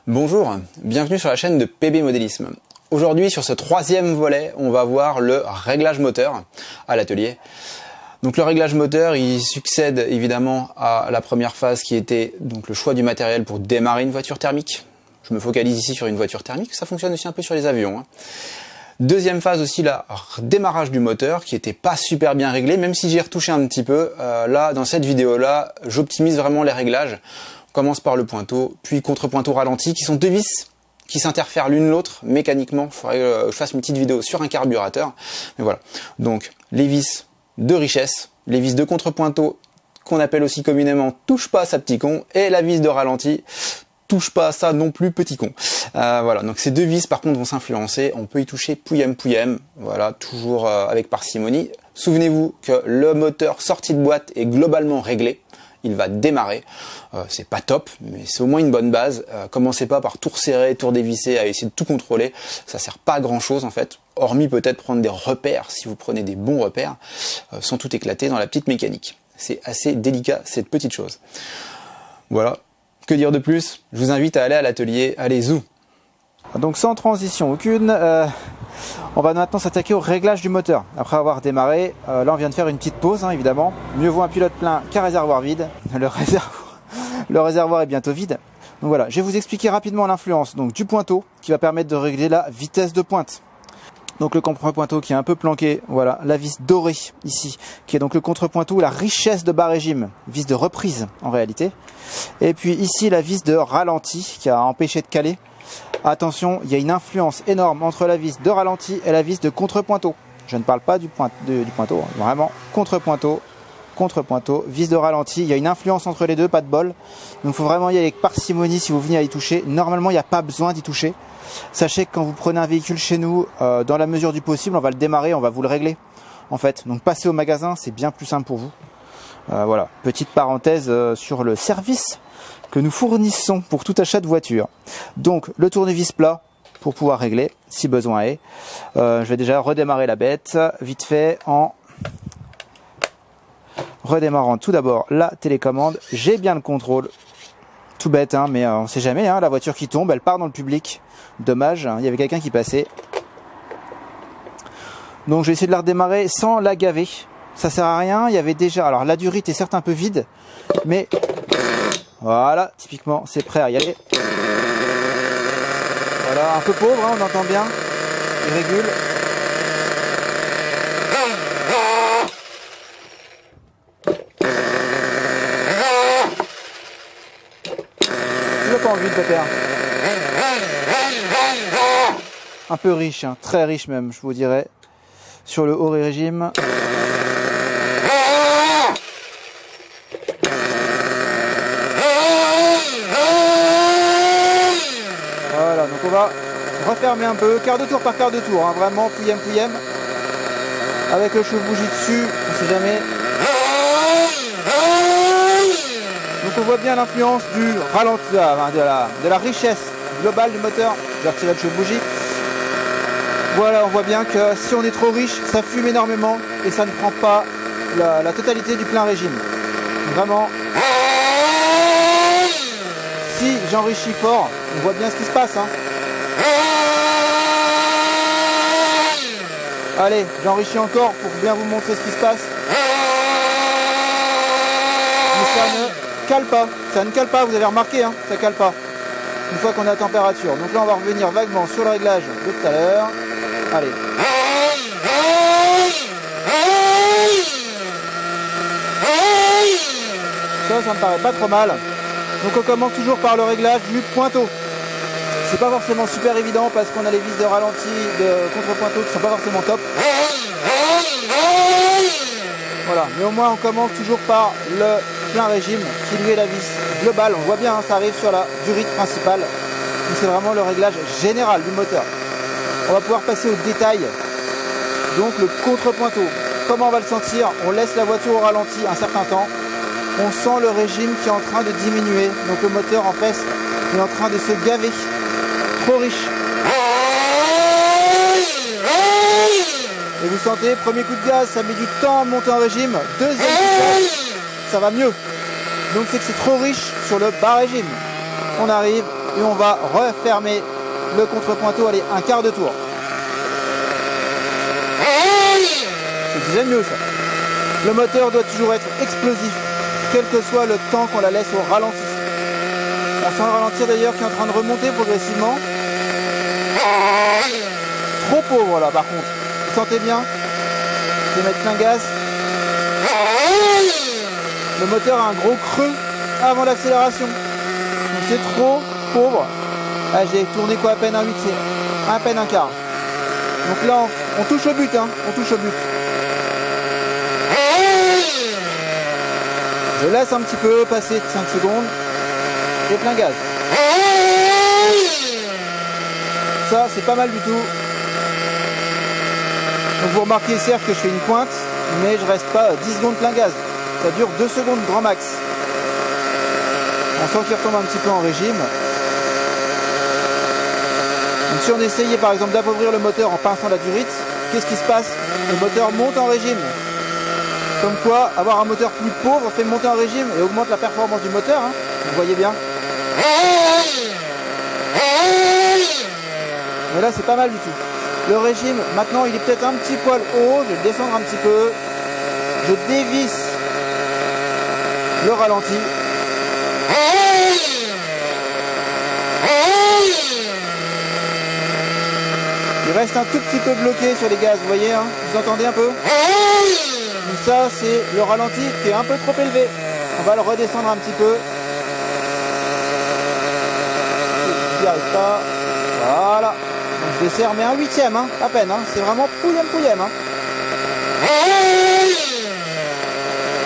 Bonjour, bienvenue sur la chaîne de PB Modélisme. Aujourd'hui, sur ce troisième volet, on va voir le réglage moteur à l'atelier. Donc le réglage moteur, il succède évidemment à la première phase qui était donc le choix du matériel pour démarrer une voiture thermique. Je me focalise ici sur une voiture thermique, ça fonctionne aussi un peu sur les avions. Deuxième phase aussi, le démarrage du moteur qui était pas super bien réglé, même si j'ai retouché un petit peu. Là, dans cette vidéo-là, j'optimise vraiment les réglages. On commence par le pointeau, puis contre-pointeau ralenti, qui sont deux vis qui s'interfèrent l'une l'autre mécaniquement. Il faudrait que je fasse une petite vidéo sur un carburateur. Mais voilà. Donc, les vis de richesse, les vis de contre-pointeau, qu'on appelle aussi communément touche pas à ça petit con, et la vis de ralenti, touche pas à ça non plus petit con. Voilà, donc ces deux vis par contre vont s'influencer, on peut y toucher pouillem, voilà, toujours avec parcimonie. Souvenez-vous que le moteur sorti de boîte est globalement réglé, il va démarrer, c'est pas top, mais c'est au moins une bonne base. Commencez pas par tout resserrer, tout redévisser, à essayer de tout contrôler, ça sert pas à grand chose en fait, hormis peut-être prendre des repères, si vous prenez des bons repères, sans tout éclater dans la petite mécanique. C'est assez délicat cette petite chose. Voilà. Que dire de plus? Je vous invite à aller à l'atelier, allez zou. Donc sans transition aucune, on va maintenant s'attaquer au réglage du moteur. Après avoir démarré, là on vient de faire une petite pause évidemment. Mieux vaut un pilote plein qu'un réservoir vide. Le réservoir est bientôt vide. Donc voilà, je vais vous expliquer rapidement l'influence du pointeau qui va permettre de régler la vitesse de pointe. Donc le contre-pointeau qui est un peu planqué, voilà, la vis dorée ici, qui est donc le contre-pointeau, la richesse de bas régime, vis de reprise en réalité. Et puis ici la vis de ralenti qui a empêché de caler. Attention, il y a une influence énorme entre la vis de ralenti et la vis de contre-pointeau. Je ne parle pas du pointeau, vraiment contre-pointeau, vis de ralenti, il y a une influence entre les deux, pas de bol. Donc il faut vraiment y aller avec parcimonie si vous venez à y toucher. Normalement il n'y a pas besoin d'y toucher. Sachez que quand vous prenez un véhicule chez nous, dans la mesure du possible, on va le démarrer, on va vous le régler. En fait, donc passez au magasin, c'est bien plus simple pour vous. Voilà, petite parenthèse sur le service que nous fournissons pour tout achat de voiture. Donc le tournevis plat pour pouvoir régler, si besoin est. Je vais déjà redémarrer la bête, vite fait, en redémarrant tout d'abord la télécommande. J'ai bien le contrôle. Tout bête, mais on sait jamais, la voiture qui tombe, elle part dans le public. Dommage, il y avait quelqu'un qui passait. Donc je vais essayer de la redémarrer sans la gaver. Ça sert à rien, il y avait déjà... Alors la durite est certes un peu vide, mais voilà, typiquement c'est prêt à y aller. Voilà, un peu pauvre, on entend bien. Il régule. Pas envie de pépère. Un peu riche, très riche même, je vous dirais. Sur le haut régime. Voilà, donc on va refermer un peu, quart de tour par quart de tour, vraiment pouillem. Avec le chauffe-bougie dessus, on sait jamais. Donc on voit bien l'influence du ralenti, de la richesse globale du moteur. Je vais retirer le chauffe-bougie. Voilà, on voit bien que si on est trop riche, ça fume énormément et ça ne prend pas la totalité du plein régime. Vraiment, si j'enrichis fort, on voit bien ce qui se passe. Allez, j'enrichis encore pour bien vous montrer ce qui se passe. Mais ça ne cale pas, vous avez remarqué, ça cale pas. Une fois qu'on est à température. Donc là on va revenir vaguement sur le réglage de tout à l'heure. Allez. Ça me paraît pas trop mal. Donc on commence toujours par le réglage du pointeau. C'est pas forcément super évident parce qu'on a les vis de ralenti, de contre-pointeau qui sont pas forcément top. Voilà, mais au moins on commence toujours par le plein régime qui lui est la vis globale. On voit bien, ça arrive sur la durite principale. Donc c'est vraiment le réglage général du moteur. On va pouvoir passer au détail. Donc le contre-pointeau. Comment on va le sentir? On laisse la voiture au ralenti un certain temps. On sent le régime qui est en train de diminuer. Donc le moteur en fait est en train de se gaver. Trop riche. Et vous sentez, premier coup de gaz, ça met du temps à monter en régime. Deuxième coup de gaz, ça va mieux. Donc c'est que c'est trop riche sur le bas régime. On arrive et on va refermer le contre-pointeau, allez, un quart de tour. C'est déjà mieux ça. Le moteur doit toujours être explosif, quel que soit le temps qu'on la laisse au ralenti. On sent le ralentir d'ailleurs qui est en train de remonter progressivement. Trop pauvre là par contre. Vous sentez bien? Je vais mettre plein gaz. Le moteur a un gros creux avant l'accélération. Donc c'est trop pauvre. Ah, j'ai tourné quoi, à peine un huitième, à peine un quart. Donc là on touche au but, hein, on touche au but. Je laisse un petit peu passer 5 secondes et plein gaz. Ça c'est pas mal du tout. Donc vous remarquez certes que je fais une pointe, mais je reste pas 10 secondes plein gaz. Ça dure 2 secondes grand max. On sent qu'il retombe un petit peu en régime. Donc si on essayait par exemple d'appauvrir le moteur en pinçant la durite, qu'est-ce qui se passe? Le moteur monte en régime. Comme quoi, avoir un moteur plus pauvre fait monter en régime et augmente la performance du moteur, hein. Vous voyez bien. Mais là, c'est pas mal du tout. Le régime, maintenant, il est peut-être un petit poil haut. Je vais le descendre un petit peu. Je dévisse le ralenti. Il reste un tout petit peu bloqué sur les gaz, vous voyez, hein, vous entendez un peu? Donc ça, c'est le ralenti qui est un peu trop élevé. On va le redescendre un petit peu. J'y arrive pas. Voilà. Donc je desserre, mais un huitième, hein, à peine. Hein. C'est vraiment pouillem. Hein.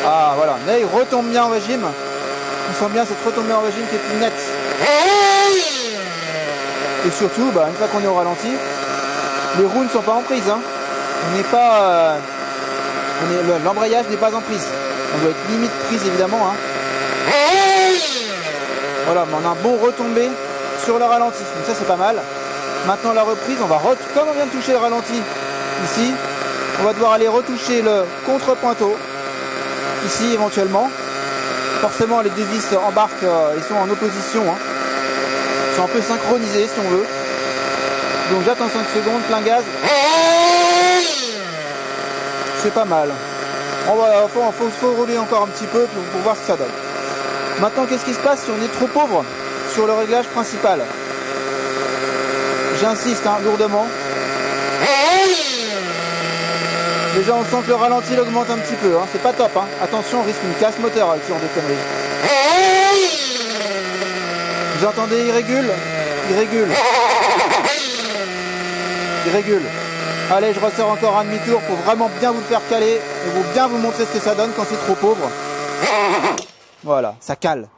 Ah, voilà. Là, il retombe bien en régime. On sent bien cette retombée en régime qui est plus nette. Et surtout, bah, une fois qu'on est au ralenti, les roues ne sont pas en prise. Hein. On n'est pas... l'embrayage n'est pas en prise. On doit être limite prise évidemment. Hein. Voilà, mais on a un bon retombé sur le ralenti. Donc ça c'est pas mal. Maintenant la reprise, on va comme on vient de toucher le ralenti ici, on va devoir aller retoucher le contre-pointeau ici éventuellement. Forcément les deux vis embarquent, ils sont en opposition. Hein. Ils sont un peu synchronisés si on veut. Donc j'attends 5 secondes, plein gaz. C'est pas mal. Faut rouler encore un petit peu pour voir ce que ça donne. Maintenant, qu'est-ce qui se passe si on est trop pauvre sur le réglage principal? J'insiste hein, lourdement. Déjà, on sent que le ralenti augmente un petit peu. Hein. C'est pas top. Hein. Attention, on risque une casse moteur avec ce genre de conneries. Vous entendez, il régule. Allez, je resserre encore un demi-tour pour vraiment bien vous le faire caler et bien vous montrer ce que ça donne quand c'est trop pauvre. Voilà, ça cale.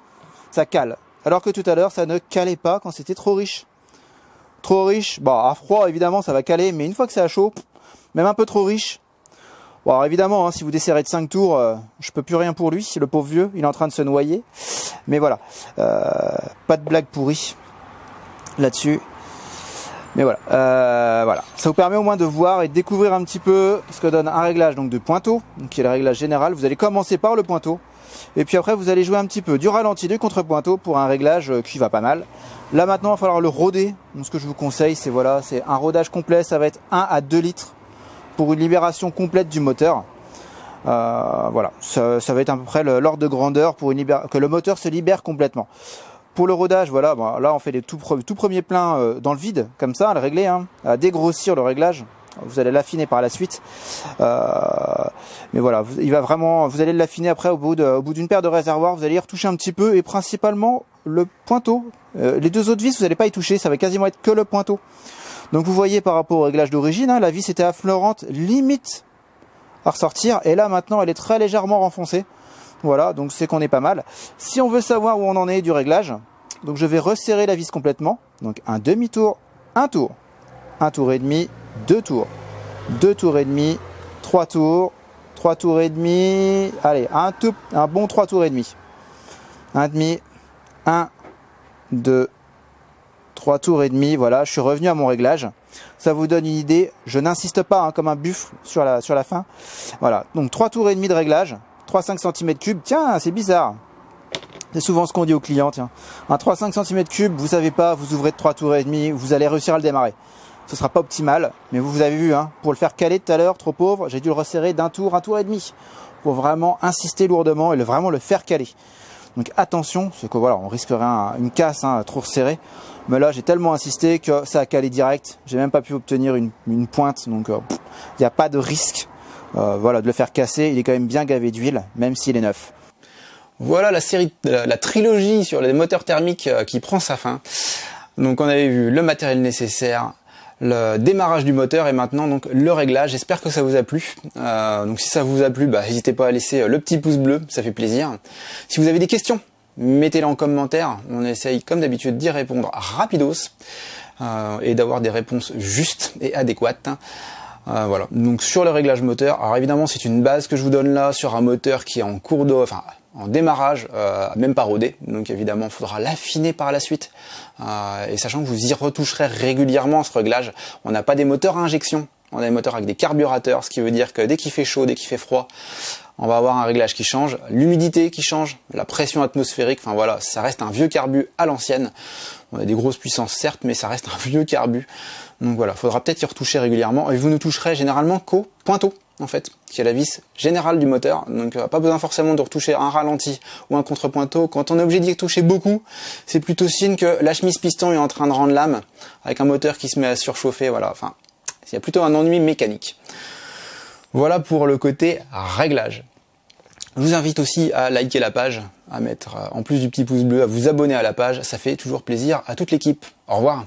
Alors que tout à l'heure, ça ne calait pas quand c'était trop riche. Trop riche, bon, à froid, évidemment, ça va caler, mais une fois que c'est à chaud, même un peu trop riche. Bon, alors évidemment, hein, si vous desserrez de 5 tours, je peux plus rien pour lui, le pauvre vieux, il est en train de se noyer. Mais voilà, pas de blague pourrie là-dessus. Mais voilà, voilà, ça vous permet au moins de voir et de découvrir un petit peu ce que donne un réglage donc de pointeau, donc qui est le réglage général. Vous allez commencer par le pointeau, et puis après vous allez jouer un petit peu du ralenti, du contre-pointeau pour un réglage qui va pas mal. Là maintenant, il va falloir le roder. Donc ce que je vous conseille, c'est voilà, c'est un rodage complet, ça va être 1 à 2 litres pour une libération complète du moteur. Voilà, ça va être à peu près l'ordre de grandeur pour que le moteur se libère complètement. Pour le rodage, voilà, bon, là on fait les tout premiers pleins dans le vide, comme ça, à le régler, hein, à dégrossir le réglage. Vous allez l'affiner par la suite, mais voilà, vous allez l'affiner après au bout d'une paire de réservoirs. Vous allez y retoucher un petit peu et principalement le pointeau. Les deux autres vis, vous n'allez pas y toucher, ça va quasiment être que le pointeau. Donc vous voyez par rapport au réglage d'origine, hein, la vis était affleurante, limite à ressortir, et là maintenant elle est très légèrement renfoncée. Voilà, donc c'est qu'on est pas mal. Si on veut savoir où on en est du réglage, donc je vais resserrer la vis complètement. Donc un demi-tour, un tour et demi, 2 tours, 2 tours et demi, 3 tours et demi. Allez, un bon 3 tours et demi. Un demi, 1, 2, 3 tours et demi. Voilà, je suis revenu à mon réglage. Ça vous donne une idée. Je n'insiste pas hein, comme un buffle sur la fin. Voilà, donc 3 tours et demi de réglage. 3-5 cm3, tiens, c'est bizarre. C'est souvent ce qu'on dit aux clients, tiens. Un 3-5 cm3, vous savez pas, vous ouvrez de 3 tours et demi, vous allez réussir à le démarrer. Ce sera pas optimal, mais vous avez vu, hein, pour le faire caler tout à l'heure, trop pauvre, j'ai dû le resserrer d'un tour, 1 tour et demi. Pour vraiment insister lourdement et vraiment le faire caler. Donc attention, parce que voilà, on risquerait une casse, hein, trop resserré. Mais là, j'ai tellement insisté que ça a calé direct. J'ai même pas pu obtenir une pointe, donc il n'y a pas de risque voilà, de le faire casser. Il est quand même bien gavé d'huile, même s'il est neuf. Voilà la trilogie sur les moteurs thermiques qui prend sa fin. Donc on avait vu le matériel nécessaire, le démarrage du moteur et maintenant donc le réglage. J'espère que ça vous a plu. Donc si ça vous a plu, n'hésitez pas à laisser le petit pouce bleu, ça fait plaisir. Si vous avez des questions, mettez-les en commentaire. On essaye comme d'habitude d'y répondre rapidos et d'avoir des réponses justes et adéquates. Voilà. Donc sur le réglage moteur, alors évidemment c'est une base que je vous donne là sur un moteur qui est en cours d'eau, enfin en démarrage, même pas rodé, donc évidemment il faudra l'affiner par la suite, et sachant que vous y retoucherez régulièrement ce réglage. On n'a pas des moteurs à injection, on a des moteurs avec des carburateurs, ce qui veut dire que dès qu'il fait chaud, dès qu'il fait froid, on va avoir un réglage qui change, l'humidité qui change, la pression atmosphérique, enfin voilà, ça reste un vieux carbu à l'ancienne. On a des grosses puissances certes, mais ça reste un vieux carbu. Donc voilà, faudra peut-être y retoucher régulièrement, et vous ne toucherez généralement qu'au pointeau, en fait, qui est la vis générale du moteur. Donc pas besoin forcément de retoucher un ralenti ou un contre-pointeau. Quand on est obligé d'y toucher beaucoup, c'est plutôt signe que la chemise piston est en train de rendre l'âme, avec un moteur qui se met à surchauffer, voilà, enfin, il y a plutôt un ennui mécanique. Voilà pour le côté réglage. Je vous invite aussi à liker la page, à mettre, en plus du petit pouce bleu, à vous abonner à la page, ça fait toujours plaisir à toute l'équipe. Au revoir.